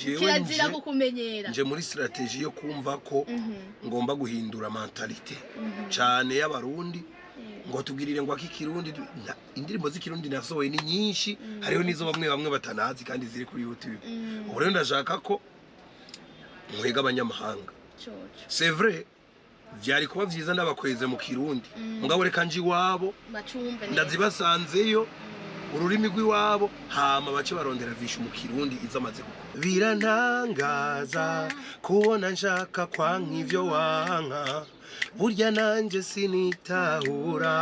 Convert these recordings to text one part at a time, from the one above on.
kirazira kukumenyera nje muri strategy yo kumva ko ngomba guhindura mentalite cyane y'abarundi ngo tubwirire ngo akikirundi indirimbo z'ikirundi nasohoye ni nyinshi hariho nizo bamwe batanazi kandi ziri kuri YouTube ubu rero ndashaka ko mwega abanyamahanga c'est vrai byari kuba byiza n'abakweze mu kirundi mugabo reka nji wabo ndazibasanzeyo ururimi rw'iwabo hama bace barondera vishu mu kirundi izamaze birantangaza kubona nshaka kwanka ivyo wanka burya nanje sinitahura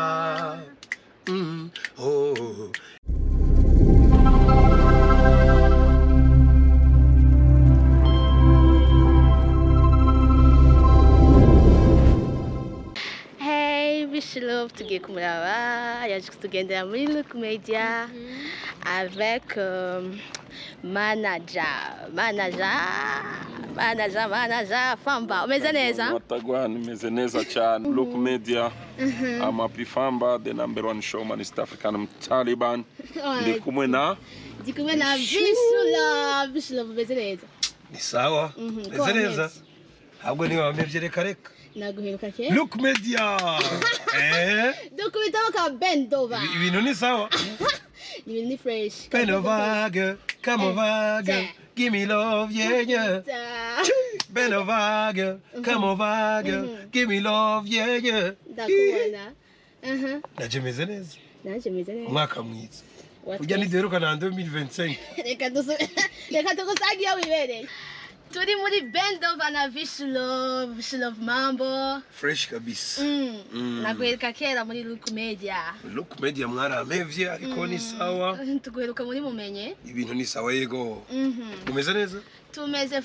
Love tugiye kumuraba yaje kutugendera muri Look Media avec manager Famba umeze neza Watagwana umeze neza cyane Look Media I'm happy Famba the number one showman in East African Taliban ndi kumwe na Vish Love umeze neza ni sawa umeze neza ahubwo ni wamevye reka naguheruka ke Look Media dokumenta ka Bendova ibintu ni sawa ni fresh Bendova girl come over girl give me love yeah Bendova girl come over girl give me love yeah ndakubona naje meze neza umwaka mwiza ujya nideruka na 2025 reka tugusagiye wibereye turi muri Bendova na Vish Love Mambo fresh kabisa naguheruka kera muri Look Media mwaramevye ariko ni sawa tuguheruka muri mumenye ibintu ni sawa yego umeze neza tumeze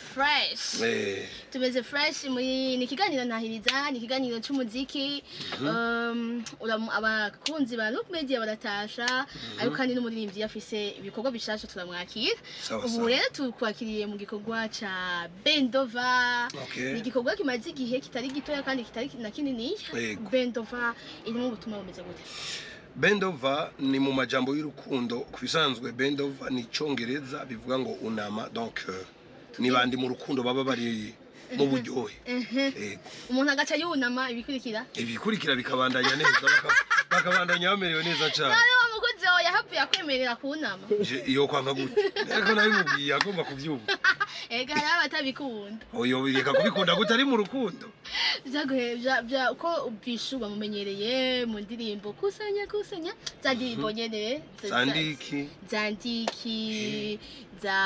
fresh muri ni kiganiro ntahiriza ni kiganiro cy'umuziki abakunzi ba Look Media baratasha ariko kandi n'umuririmbyi yafise ibikorwa bishasha turamwakira ubu rero tukwakiriye mu gikorwa ca Bendova ni igikorwa kimaze igihe kitari gitoya kandi kitari na kinini Bendova irimo ubutumwa bumeze gute Bendova ni mu majambo y'urukundo kubisanzwe Bendova ni Congereza bivuga ngo unama donc ni bandi mu rukundo baba bari mu buryohe umuntu agaca yunama ibikurikira bikabandanya neza bakabandanya bamerewe neza cyane umukozi wawe yahapuye akwemerera kunama iyo kwanka gute ariko nabimubwiye agomba kubyumva ega hari abatabikunda oyo bireka kubikunda gute ari mu rukundo ko Vishu bamumenyereye mu ndirimbo kusanya za ndirimbo nyene Zandiki za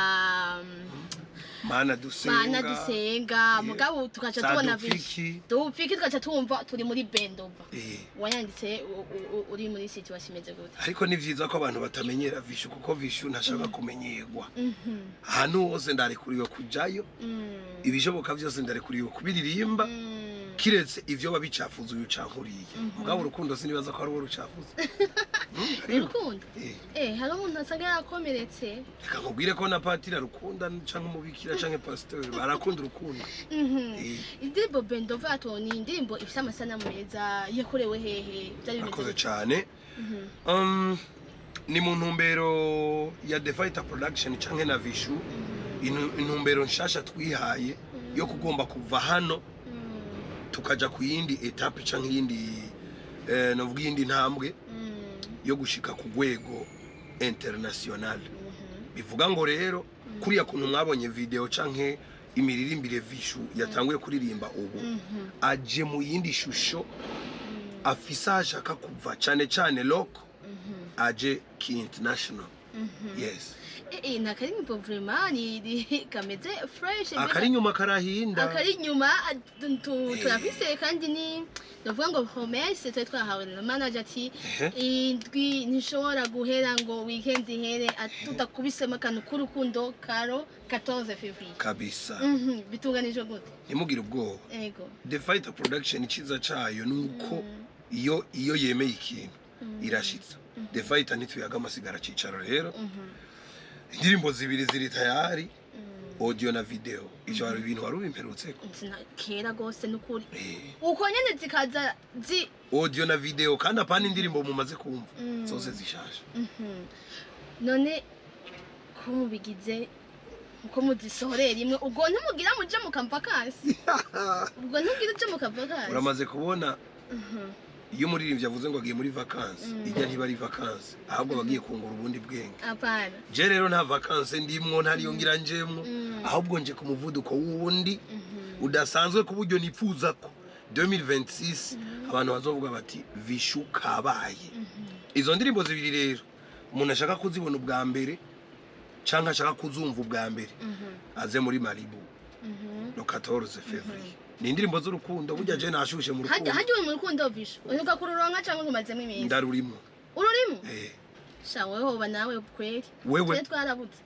Mana dusenga mugabo tukaca tubona Vishi dupfiki tukaca tumva turi muri Bendova wanyanditse uri muri situation imeze gute ariko ni vyiza ko abantu batamenyera Vishu kuko Vishu ntashaka kumenyerwa ahantu hose ndarekuriwe kujayo ibishoboka byose ndarekuriwe kubiririmba kiretse ivyo babicafuza uyu cankuriye mugabo urukundo sinibaza ko ari wo rucafuza urukundo hari umuntu asaga yakomeretse reka nkubwire ko na patira rukunda canke umubikira canke pasteur barakunda urukundo indirimbo Bendova ni indirimbo ifite amasanamu meza yakorewe hehe byari bimeze cyane ni mu ntumbero ya The Fighter Production canke na Vishu intumbero nshasha twihaye yo kugomba kuva hano tukaja ku yindi etape canke yindi novuga yindi ntambwe yo gushika ku rwego international bivuga ngo rero kuriya kuntu mwabonye video canke imiririmbire Vishu yatanguye kuririmba ubu aje mu yindi shusho afisa ashaka kuva cyane local aje ki international yes nakari mu vraiment ni kameze fresh akari nyuma karahinda akari nyuma turafise kandi ni ndavuga ngo promesse twahawe na manager ati indwi nishobora guhera ngo weekend here tutakubisema kantu k'urukundo karo 14 février kabisa bitunganije gute nimugire ubwoba yego The Fighter Production ikiza cayo nuko iyo yemeye ikintu irashitsa The Fighter nituyaga amasigara cicaro rero indirimbo zibiri ziri tayari audio na video ivyo ari ibintu wari ubimperutse ko kera gose nukuri uko nyene zikaza audio na video kandi apana indirimbo mumaze kumva zose zishasha none ko mubigize uko muzisohorera rimwe ubwo ntimugira muje mu vacances ubwo ntugira uje mu vacances uramaze kubona iyo umuririmbyi yavuze ngo agiye muri vacances ijya ntiba ari vacances ahubwo bagiye kungura ubundi bwenge apana je rero nta vacances ndimwo ntariyo ngira njemwo ahubwo nje ku muvuduko wundi udasanzwe ku buryo nipfuza ko 2026 abantu bazovuga bati Vishu kabaye izo ndirimbo zibiri rero umuntu ashaka kuzibona ubwa mbere cyangwa ashaka kuzumva ubwa mbere aze muri Malibu no 14 February ni indirimbo z'urukundo burya je nashushe mu rukundo hajye mu rukundo Vishu uheruka kururonka cyangwa ngumazemo iminsi ndarurimo ururimo shawe hoba nawe kweri wewe twarabutse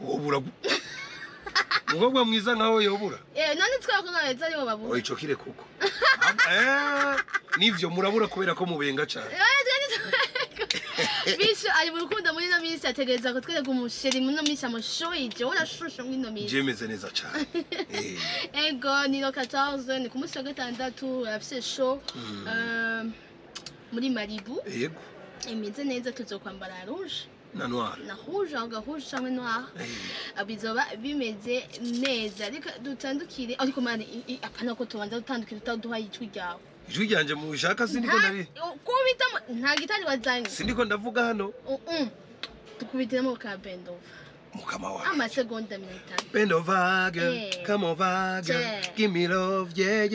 wobura umukobwa mwiza nkawe yobura none twakora beza aribo babura ico kire kuko nivyo murabura kubera ko mubenga cyane Vishu ari mu rukundo muri no minsi ategereza ko twereka umusheri muri no minsi amushoyije urashushe muri no minsi jemeze neza cyane ego ni no 14 ni ku munsi wa gatandatu afise show muri Malibu yego imeze neza tuzokwambara rouge na noir na rouge rouge cyangwa noir abizoba bimeze neza ariko dutandukire ariko mane apana ko tubanza dutandukire utaduha ijwi ryawe ijwi ryanje mu bishaka sindiko ndabi kubita nta gitari wazanye sindiko ndavuga hano tukubitiramo ka Bendova mukama wawe amasegonda 5 Bendova girl come over girl give me love yeah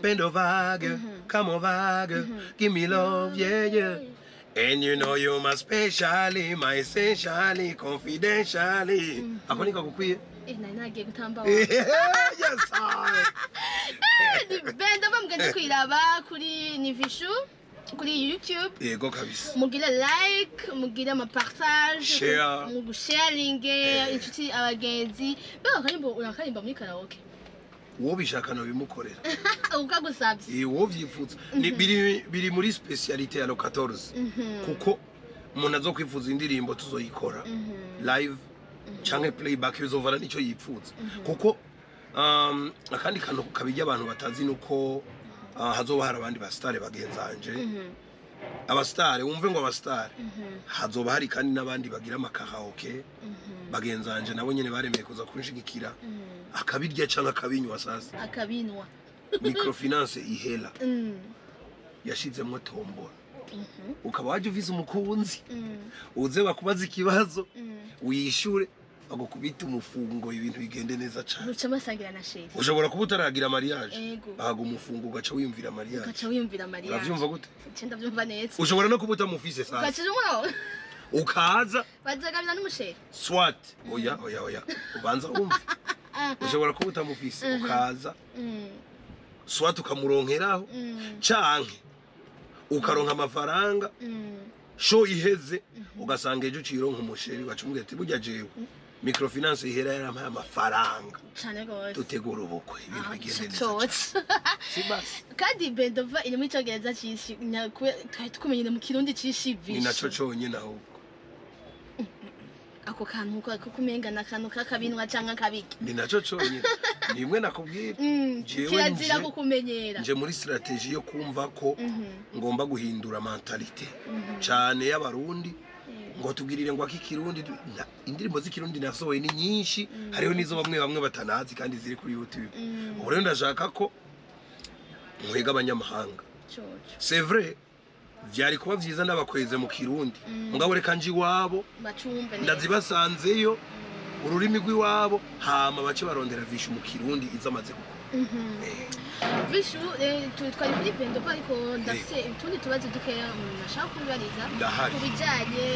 Bendova girl come over girl give me love yeah and you know you my specially my essentially confidentially akonika gukwiye nagiye gutamba yes Bendova mugende kwiraba kuri ni Vishu kuri YouTube yego kabisa mugire like mugire ama partage share mugusharing inshuti abagenzi urakarimba muri karaoke uwo bishaka no bimukorera ukagusabye uwo vyipfuza biri muri speciality ya 14 kuko umuntu azokwifuza indirimbo tuzoyikora live canke playback bizovana nico yipfuza kuko akandi kantu kabijya abantu batazi nuko hazoba hari abandi basitare bagenzanje abasitare wumve ngo abasitare hazoba hari kandi nabandi bagira amakaraoke bagenzanje nabo nyene baremeye kuza kunshigikira akabirya canke akabinywa sasa akabinwa microfinance ihela yashizemwe tombora ukaba waje uvise umukunzi uze bakubaza ikibazo wishure bagukubita umufungo ibintu bigende neza cyane uca masangira na shefu ushobora kuba utaragira mariage bahaga umufungo ugaca wiyumvira mariage uravyumva gute cyenda byumva neza ushobora no kubuta mufise sasa ukaza bazagabira n'umusheri swat oya ubanza umva ushobora kuba utamufise ukaza swat ukamuronkeraho canke ukaronka amafaranga show iheze ugasanga ejo ucironka umusheri bacumubwira ati burya jewe microfinance ihera yarampaye amafaranga cyane gose dutegura ubukwe ibintu bigende neza sibasi kandi Bendova iri mu cyongereza cishi tukumenye mu kirundi cishi Vishu ni naco conyine ahubwo ako kantu ko kumenga nakantu kakabinwa canka kabiki ni naco conyine nimwe nakubwira kirazira kukumenyera nje muri strategie yo kumva ko ngomba guhindura mentalite cyane y'abarundi ngo tugirire ngo akikirundi indirimbo z'ikirundi nasohoye ni nyinshi hariho nizo bamwe batanazi kandi ziri kuri YouTube ubu rero ndashaka ko mwega abanyamahanga c'est vrai byari kuba byiza n'abakweze mu kirundi mugabo reka nji wabo ndazibasanzeyo ururimi rw'iwabo hama bace barondera Vishu mu kirundi izamaze gukora Vishu twari kuri Bendova ariko ndafise utundi tubazo dukeya nashaka kubibariza kubijanye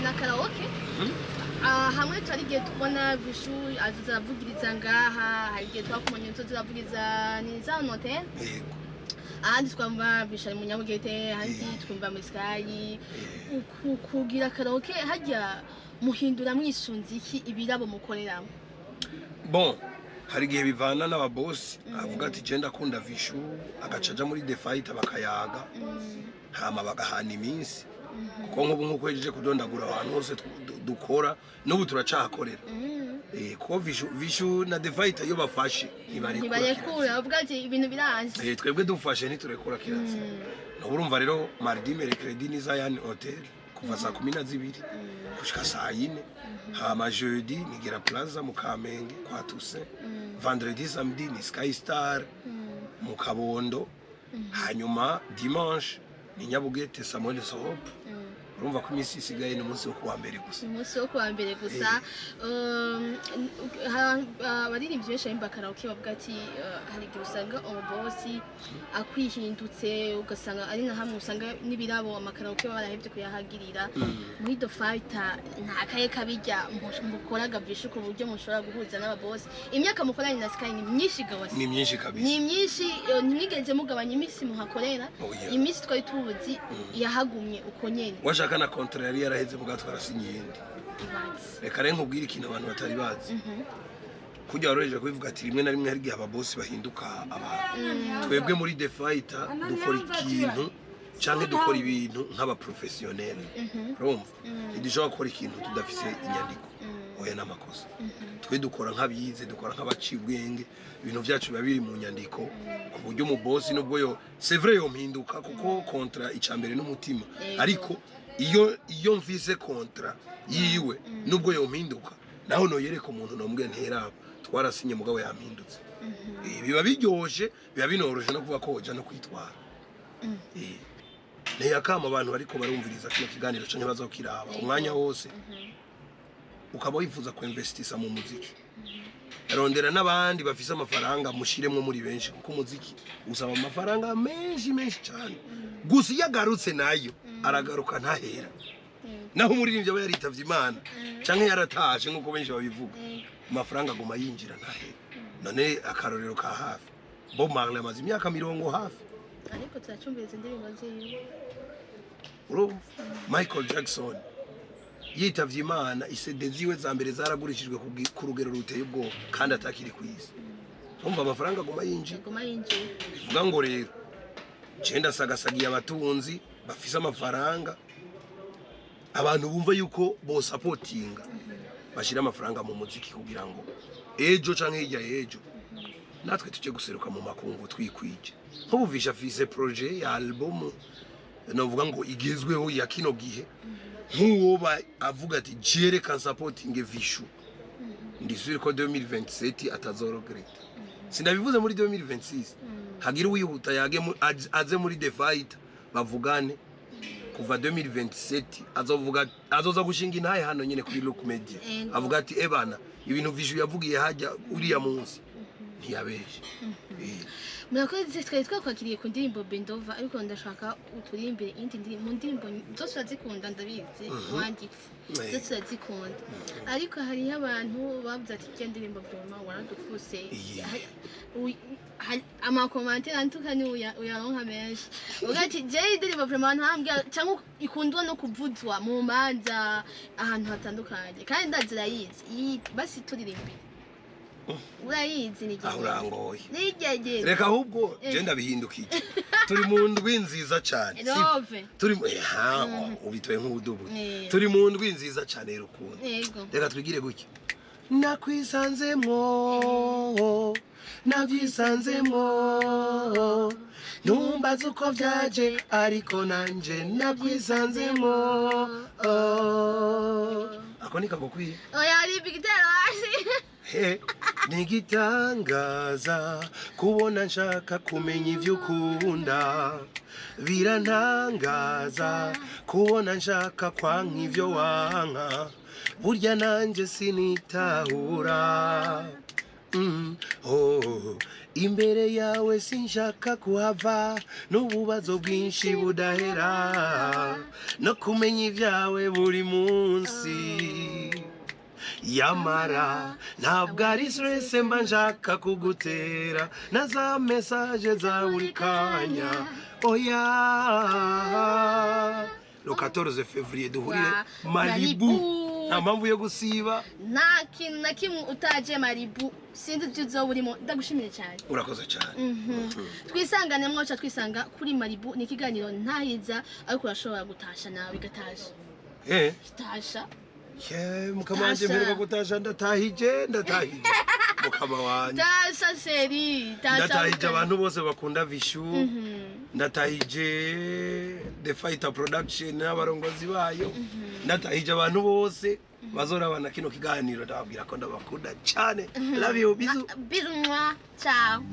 na karaoke hamwe twari giye tubona Vishu azazavugiriza ngaha hari giye twakumonye tuzavugiriza ni za hotel ahandi twamba Vishu ari mu Nyabugete ahandi twumva muri Sky kugira karaoke hajya muhindura mwisunzi iki ibirabo mukoreramo bon hari gihe bivana n'ababosi avuga ati je ndakunda Vishu agacaja muri The Fight bakayaga hama bagahana iminsi kuko nk'uko yejeje kudondagura abantu hose dukora n'ubu turacakorera kuko Vishu na The Fight iyo bafashe ntibarekura avuga ati ibintu biranze twebwe dufashe ntiturekura kiranze urumva rero mardi mercredi ni Zion Hotel kuva saa 12 gushika saa 4 hama jeudi nigira plaza mu Kamenge kwa Tuse vendredi samedi ni Sky Star mu Kabondo hanyuma dimanche ni Nyabugete Samuel Sohop urumva ko imisi isigaye ni umunsi wo kuwa mbere gusa umunsi wo kuwa mbere gusa abaririmbyi benshi bari karaoke bavuga ati hari igihe usanga umubosi akwihindutse ugasanga ari na hamwe usanga n'ibirabo amakaraoke barahebye kuyahagirira muri The Fighter nta kaye kabijya mukoraga byinshi ku buryo mushobora guhuza n'ababosi imyaka mukoranye na Sky ni myinshi gawasi ni myinshi kabisa ni myinshi ntimwigeze mugabanya imisi muhakorera imisi twari tubuzi yahagumye uko nyene kana contraire yaraheze mugatwara sinyindi reka rero nkubwira ikintu abantu batari bazi kujya waroreje kubivuga ati rimwe na rimwe hari gihe ababosi bahinduka abantu twebwe muri The Fighter dukora ikintu canke dukora ibintu nk'aba professionnel urumva ntidushobora gukora ikintu tudafise inyandiko oya n'amakosa twe dukora nk'abize dukora nk'abaciye ubwenge ibintu byacu biba biri mu nyandiko ku buryo umubosi nubwo yo c'est vrai yo mpinduka kuko kontra icambere n'umutima ariko iyo mvise kontra yiwe nubwo yo mpinduka naho no yereka umuntu nomubwiye nteraba twarasinye mugabo yampindutse biba biryoshe biba binoroshe no kuvuga ko hoja no kwitwara ntiyakama abantu bariko barumviriza kino kiganiro cyo ntibazokiraba umwanya wose ukaba wifuza ko investisa mu muziki arondera n'abandi bafise amafaranga mushiremwe muri benshi kuko umuziki usaba amafaranga menshi cyane gusa yagarutse nayo aragaruka ntahera naho umuririmbyi aba yaritavye Imana canke yarataje nkuko benshi babivuga amafaranga aguma yinjira ntahera none akarorero ka hafi Bob Marley amaze imyaka 20 hafi ariko turacumbiriza indirimbo ziwe Michael Jackson yitavye Imana isede ziwe za mbere zaragurishijwe ku rugero ruteye ubwoba kandi atakiri kwisi umva amafaranga aguma yinjira bivuga ngo rero cenda sagasagiye abatunzi bafise amafaranga abantu bumva yuko bo supportinga bashira amafaranga mu muziki kugira ngo ejo canke hirya ejo natwe tuje guseruka mu makungu twikwije nk'ubuvisha fise projet ya album novuga ngo igezweho ya kino gihe nk'uwo avuga ati jere kan supporting Vishu ndisubire ko 2027 atazorogereta sinabivuze muri 2026 hagira wihuta yage aze muri The Fighter bavugane kuva 2027 azoza gushinga intaye hano nyene kuri Look Media avuga ati ebana ibintu Vishu yavugiye hajya uriya munsi ntiyabeshe murakoze twari twakwakiriye ku ndirimbo Bendova ariko ndashaka uturimbire indi ndirimbo zose urazikunda ndabizi wanditse zose urazikunda ariko hariho abantu bavuze ati iyo ndirimbo vraiment waradufuse amakomantere antukanye uyaronka menshi uvuga ati jewe indirimbo vraiment ntambwira cyangwa ikundwa no kuvuzwa mu manza ahantu hatandukanye kandi ndazirayizi basi turirimbire urayizi ni gihe urangoye nigege reka ahubwo je ndabihindukiye turi mu ndwi nziza cyane turi ubitoye nk'ubudubu turi mu ndwi nziza cyane rukundo reka twigire gutya nakwisanzemwo nabyisanzemwo numbaza uko byaje ariko nanje nabyisanzemwo ako nikagukwiye oya ari bigitero hasi nigitangaza kubona nshaka kumenya ivyo ukunda birantangaza kubona nshaka kwanka ivyo wanka burya nanje sinitahura imbere yawe sinshaka kuhava n'ububazo bwinshi budahera no kumenya ibyawe buri munsi yamara ntabwo ari stress mba nshaka kugutera na za message za buri kanya oya le 14 février duhurire Malibu nta mpamvu yo gusiba nta kintu na kimwe utaje Malibu sinzi ibyo uzoba urimo ndagushimire cyane urakoze cyane twisangane mwoca twisanga kuri Malibu ni ikiganiro ntahiza ariko urashobora gutasha nawe igatasha tasha mukamanje mperuka gutasha ndatahije mukama wanjye Tasha Sheri, ndatahije abantu bose bakunda Vishu ndatahije The Fighter Production n'abarongozi bayo ndatahije abantu bose bazorabana kino kiganiro ndababwira ko ndabakunda cyane love you bizu Bisous, ciao.